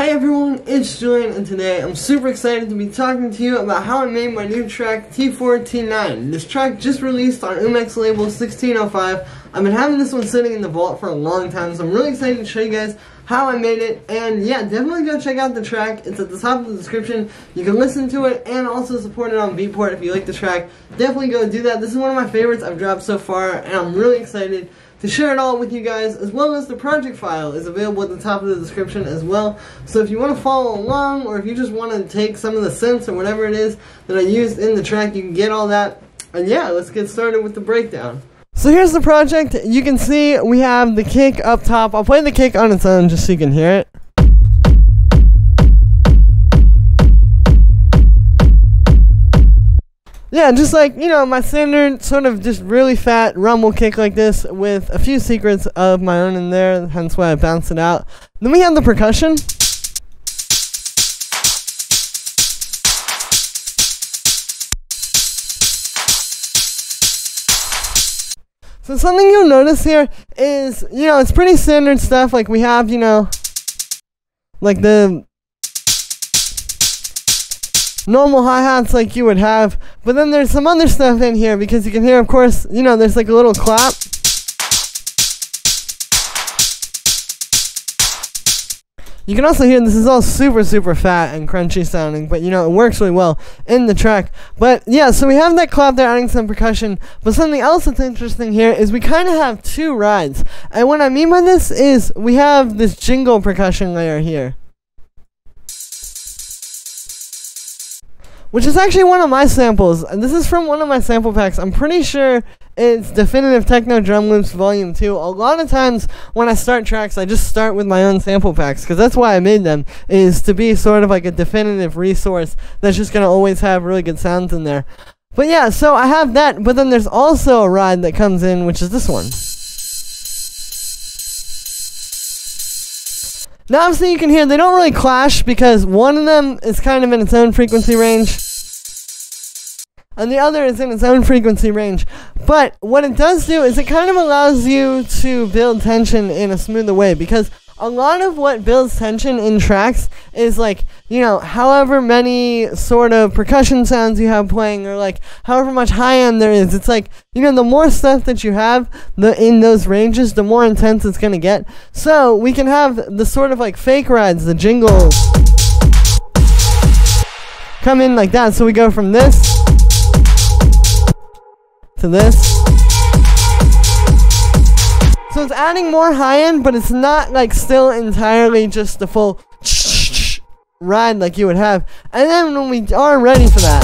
Hey everyone, it's Julien, and today I'm super excited to be talking to you about how I made my new track T4T9. This track just released on Umex label 1605. I've been having this one sitting in the vault for a long time, so I'm really excited to show you guys how I made it. And yeah, definitely go check out the track. It's at the top of the description. You can listen to it and also support it on Beatport if you like the track. Definitely go do that. This is one of my favorites I've dropped so far, and I'm really excited to share it all with you guys, as well as the project file is available at the top of the description as well. So if you want to follow along, or if you just want to take some of the synths or whatever it is that I used in the track, you can get all that. And yeah, let's get started with the breakdown. So here's the project. You can see we have the kick up top. I'll play the kick on its own just so you can hear it. Yeah, just like, you know, my standard sort of just really fat rumble kick like this with a few secrets of my own in there, hence why I bounced it out. Then we have the percussion. So something you'll notice here is, you know, it's pretty standard stuff. Like we have, you know, like the normal hi-hats like you would have, but then there's some other stuff in here because you can hear, of course, you know, there's like a little clap. You can also hear this is all super fat and crunchy sounding, but you know, it works really well in the track. But yeah, so we have that clap there adding some percussion, but something else that's interesting here is we kind of have two rides. And what I mean by this is we have this jingle percussion layer here, which is actually one of my samples, and this is from one of my sample packs. I'm pretty sure it's Definitive Techno Drum Loops Volume 2. A lot of times when I start tracks, I just start with my own sample packs, because that's why I made them, is to be sort of like a definitive resource that's just going to always have really good sounds in there. But yeah, so I have that, but then there's also a ride that comes in, which is this one. Now obviously you can hear they don't really clash because one of them is kind of in its own frequency range and the other is in its own frequency range. But what it does do is it kind of allows you to build tension in a smoother way, because a lot of what builds tension in tracks is like, you know, however many sort of percussion sounds you have playing, or like however much high end there is. It's like, you know, the more stuff that you have in those ranges, the more intense it's gonna get. So we can have the sort of like fake rides, the jingles, come in like that. So we go from this to this. So it's adding more high end, but it's not like still entirely just the full ride like you would have. And then when we are ready for that,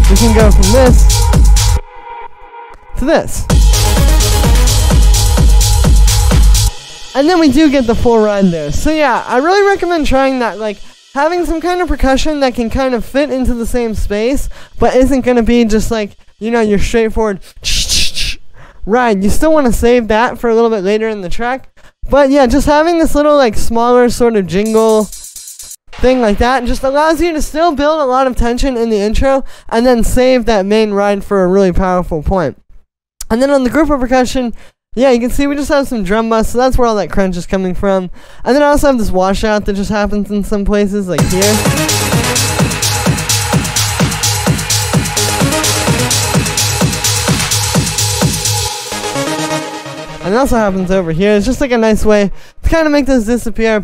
we can go from this to this. And then we do get the full ride there. So yeah, I really recommend trying that, like having some kind of percussion that can kind of fit into the same space, but isn't going to be just like, you know, your straightforward ride. You still want to save that for a little bit later in the track. But yeah, just having this little like smaller sort of jingle thing like that just allows you to still build a lot of tension in the intro and then save that main ride for a really powerful point. And then on the group of percussion, yeah, you can see we just have some drum bus, so that's where all that crunch is coming from. And then I also have this washout that just happens in some places, like here. And it also happens over here. It's just like a nice way to kind of make this disappear.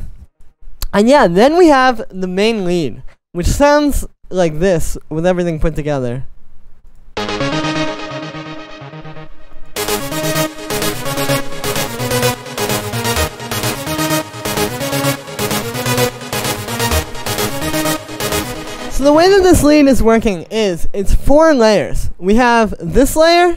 And yeah, then we have the main lead, which sounds like this with everything put together. So the way that this lead is working is it's 4 layers. We have this layer,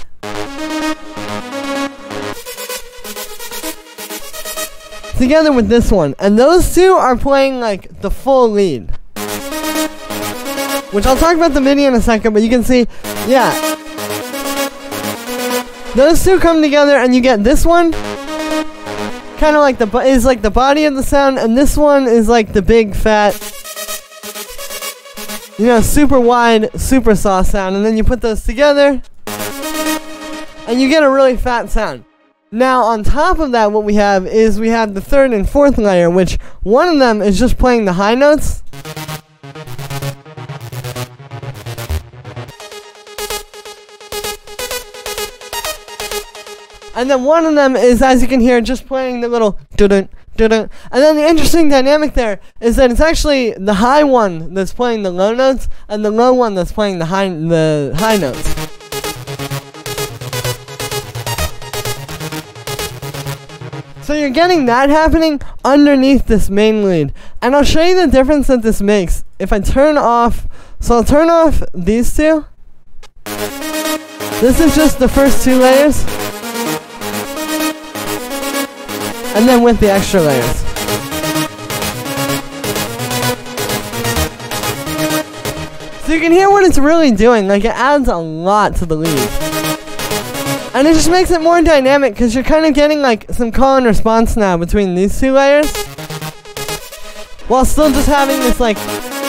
together with this one, and those two are playing like the full lead, which I'll talk about the MIDI in a second. But you can see, yeah, those two come together and you get this one kind of like is like the body of the sound, and this one is like the big fat, you know, super wide, super soft sound. And then you put those together and you get a really fat sound. Now, on top of that, what we have is we have the third and fourth layer, which one of them is just playing the high notes. And then one of them is, as you can hear, just playing the little dun-dun, dun-dun. And then the interesting dynamic there is that it's actually the high one that's playing the low notes, and the low one that's playing the high notes. So you're getting that happening underneath this main lead. And I'll show you the difference that this makes if I turn off. So I'll turn off these two. This is just the first two layers. And then with the extra layers. So you can hear what it's really doing. Like, it adds a lot to the lead. And it just makes it more dynamic because you're kind of getting like some call and response now between these two layers, while still just having this like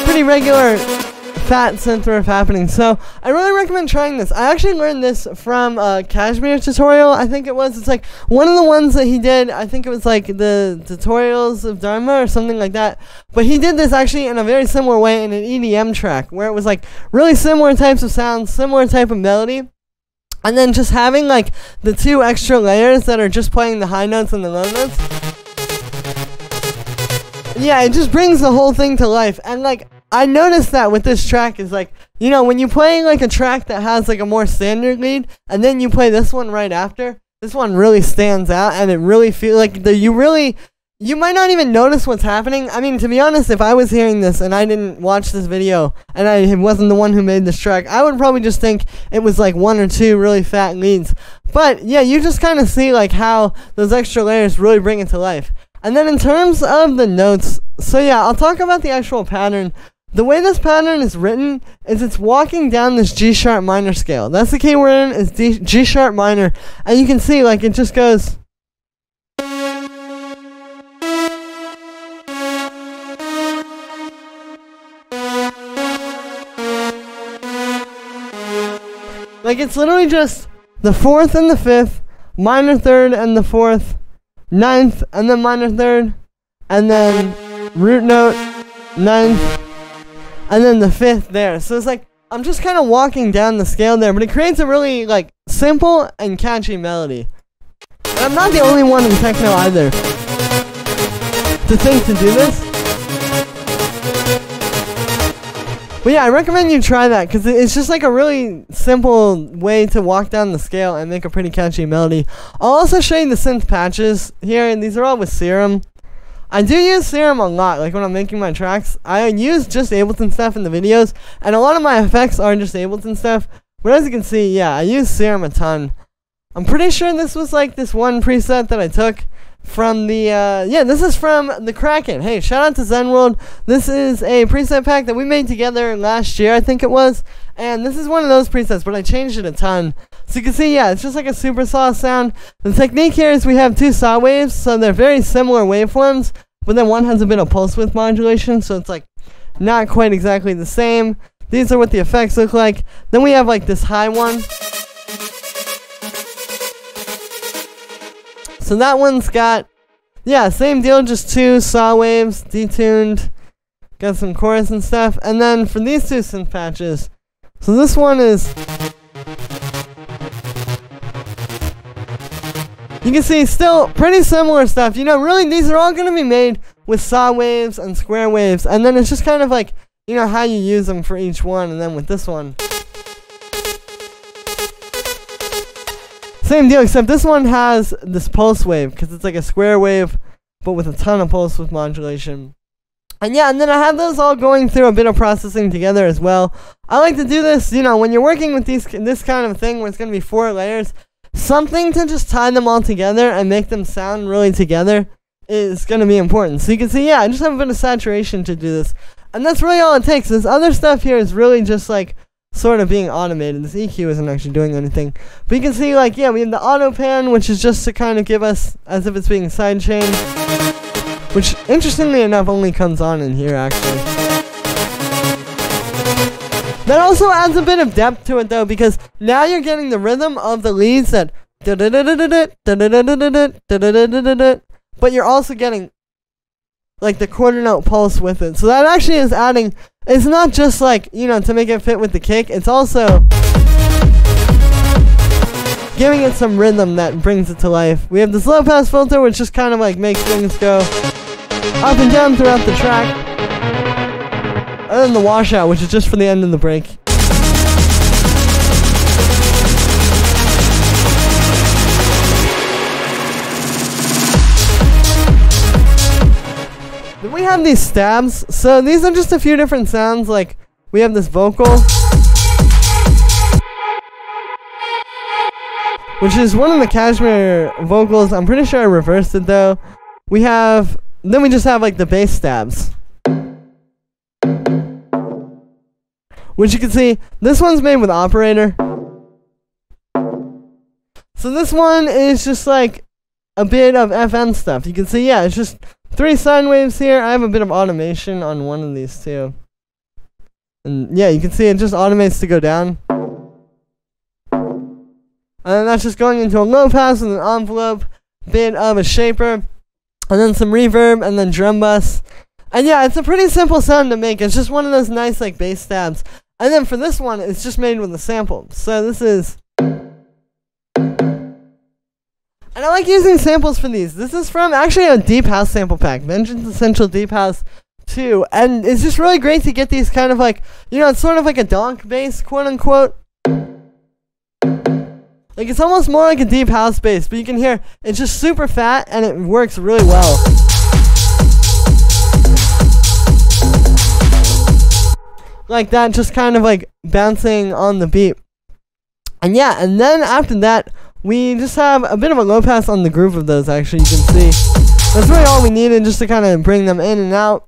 pretty regular fat synth riff happening. So I really recommend trying this. I actually learned this from a Kashmir tutorial, I think it was. It's like one of the ones that he did. I think it was like the tutorials of Dharma or something like that. But he did this actually in a very similar way in an EDM track where it was like really similar types of sounds, similar type of melody. And then just having like the two extra layers that are just playing the high notes and the low notes. Yeah, it just brings the whole thing to life. And like, I noticed that with this track is like, you know, when you play like a track that has like a more standard lead, and then you play this one right after, this one really stands out, and it really feels like you might not even notice what's happening. I mean, to be honest, if I was hearing this and I didn't watch this video and I wasn't the one who made this track, I would probably just think it was like one or two really fat leads. But yeah, you just kind of see like how those extra layers really bring it to life. And then in terms of the notes, so yeah, I'll talk about the actual pattern. The way this pattern is written is it's walking down this G sharp minor scale. That's the key we're in, is G sharp minor. And you can see like it just goes. Like, it's literally just the fourth and the fifth, minor third and the fourth, ninth and then minor third, and then root note, ninth, and then the fifth there. So it's like, I'm just kind of walking down the scale there, but it creates a really, like, simple and catchy melody. And I'm not the only one in techno either to think to do this. But yeah, I recommend you try that because it's just like a really simple way to walk down the scale and make a pretty catchy melody. I'll also show you the synth patches here, and these are all with Serum. I do use Serum a lot, like when I'm making my tracks. I use just Ableton stuff in the videos, and a lot of my effects are just Ableton stuff. But as you can see, yeah, I use Serum a ton. I'm pretty sure this was like this one preset that I took from the, yeah, this is from the Kraken. Hey, shout out to Zen World. This is a preset pack that we made together last year, I think it was. And this is one of those presets, but I changed it a ton. So you can see, yeah, it's just like a super saw sound. The technique here is we have two saw waves, so they're very similar waveforms, but then one has a bit of pulse width modulation, so it's like not quite exactly the same. These are what the effects look like. Then we have like this high one. So that one's got, yeah, same deal, just two saw waves, detuned, got some chorus and stuff. And then for these two synth patches, so this one is, you can see still pretty similar stuff. You know, really these are all going to be made with saw waves and square waves. And then it's just kind of like, you know, how you use them for each one. And then with this one, same deal, except this one has this pulse wave, because it's like a square wave, but with a ton of pulse width modulation. And yeah, and then I have those all going through a bit of processing together as well. I like to do this, you know, when you're working with this kind of thing where it's going to be 4 layers, something to just tie them all together and make them sound really together is going to be important. So you can see, yeah, I just have a bit of saturation to do this. And that's really all it takes. This other stuff here is really just like sort of being automated. This EQ isn't actually doing anything. But you can see, like, yeah, we have the auto pan, which is just to kind of give us as if it's being sidechained, which, interestingly enough, only comes on in here, actually. That also adds a bit of depth to it, though, because now you're getting the rhythm of the leads that but you're also getting like the quarter note pulse with it. So that actually is adding, it's not just like, you know, to make it fit with the kick, it's also giving it some rhythm that brings it to life. We have this low pass filter, which just kind of like makes things go up and down throughout the track. And then the washout, which is just for the end of the break. Then we have these stabs. So these are just a few different sounds. Like we have this vocal, which is one of the Cashmere vocals. I'm pretty sure I reversed it though. Then we just have like the bass stabs, which you can see, this one's made with operator. So this one is just like a bit of FM stuff. You can see, yeah, it's just 3 sine waves here. I have a bit of automation on one of these too. And yeah, you can see it just automates to go down. And then that's just going into a low pass with an envelope, bit of a shaper, and then some reverb, and then drum bus. And yeah, it's a pretty simple sound to make. It's just one of those nice like bass stabs. And then for this one, it's just made with a sample. So this is... And I like using samples for these. This is from actually a Deep House sample pack, Vengeance Essential Deep House 2. And it's just really great to get these kind of like, you know, it's sort of like a donk bass, quote unquote. Like it's almost more like a deep house bass, but you can hear it's just super fat and it works really well. Like that, just kind of like bouncing on the beat. And yeah, and then after that, we just have a bit of a low pass on the groove of those, actually, you can see. That's really all we needed, just to kind of bring them in and out.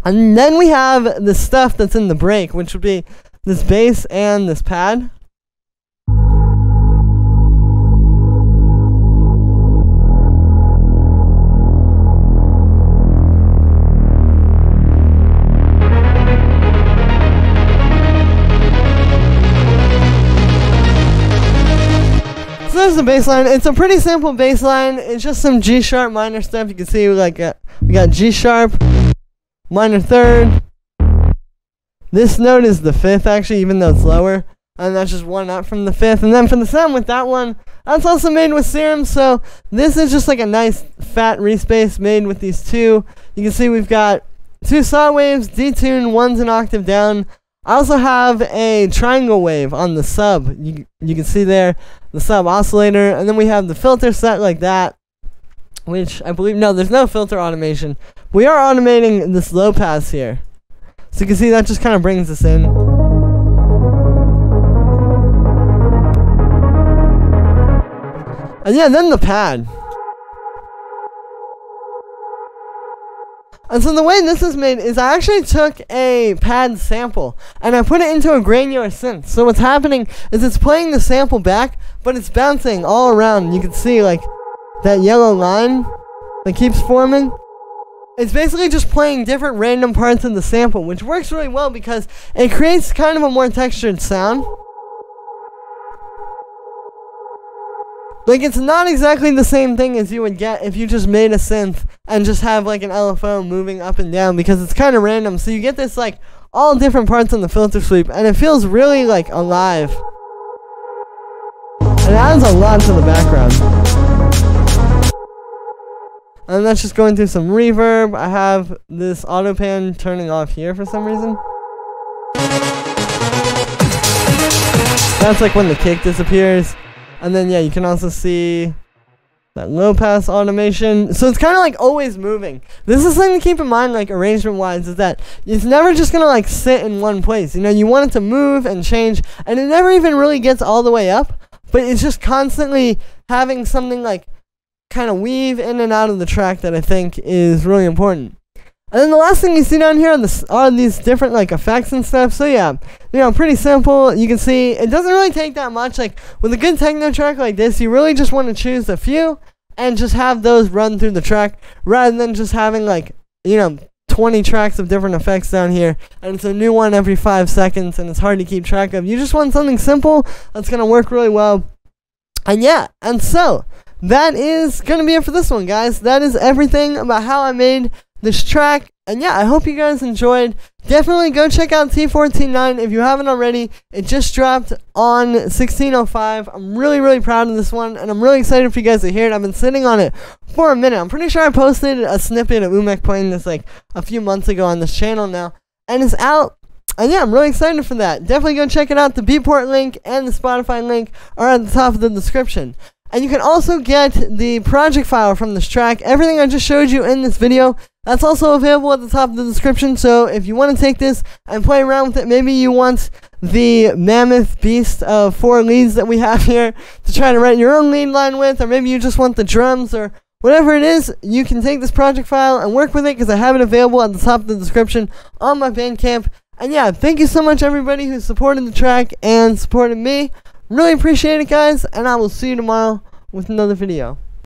And then we have the stuff that's in the break, which would be this bass and this pad. So there's the bass line. It's a pretty simple bass line. It's just some G sharp minor stuff. You can see we got G sharp, minor third. This note is the 5th actually, even though it's lower. And that's just one up from the 5th. And then for the sound with that one, that's also made with Serum. So this is just like a nice fat respace made with these two. You can see we've got 2 saw waves, detune, one's an octave down. I also have a triangle wave on the sub. You can see there the sub oscillator, and then we have the filter set like that, which I believe, no, there's no filter automation. We are automating this low pass here. So you can see that just kind of brings us in. And yeah, then the pad. And so the way this is made is I actually took a pad sample and I put it into a granular synth. So what's happening is it's playing the sample back, but it's bouncing all around. You can see like that yellow line that keeps forming. It's basically just playing different random parts of the sample, which works really well because it creates kind of a more textured sound. Like, it's not exactly the same thing as you would get if you just made a synth and just have, like, an LFO moving up and down, because it's kind of random. So you get this, like, all different parts on the filter sweep, and it feels really, like, alive. And it adds a lot to the background. And that's just going through some reverb. I have this auto pan turning off here for some reason. That's, like, when the kick disappears. And then, yeah, you can also see that low pass automation. So it's kind of like always moving. This is something to keep in mind, like arrangement wise, is that it's never just going to like sit in one place. You know, you want it to move and change, and it never even really gets all the way up, but it's just constantly having something like kind of weave in and out of the track that I think is really important. And then the last thing you see down here are these different like effects and stuff. So yeah, you know, pretty simple. You can see it doesn't really take that much. Like with a good techno track like this, you really just want to choose a few and just have those run through the track, rather than just having like, you know, 20 tracks of different effects down here, and it's a new one every 5 seconds, and it's hard to keep track of. You just want something simple that's gonna work really well. And yeah, and so that is gonna be it for this one, guys. That is everything about how I made this track. And yeah, I hope you guys enjoyed. Definitely go check out T4T9 if you haven't already. It just dropped on 1605. I'm really proud of this one, and I'm really excited for you guys to hear it. I've been sitting on it for a minute. I'm pretty sure I posted a snippet of Umek playing this like a few months ago on this channel now, and it's out. And yeah, I'm really excited for that. Definitely go check it out. The Beatport link and the Spotify link are at the top of the description. And you can also get the project file from this track. Everything I just showed you in this video, that's also available at the top of the description. So if you want to take this and play around with it, maybe you want the mammoth beast of 4 leads that we have here to try to write your own lead line with, or maybe you just want the drums or whatever it is, you can take this project file and work with it, because I have it available at the top of the description on my Bandcamp. And yeah, thank you so much everybody who supported the track and supported me. Really appreciate it, guys, and I will see you tomorrow with another video.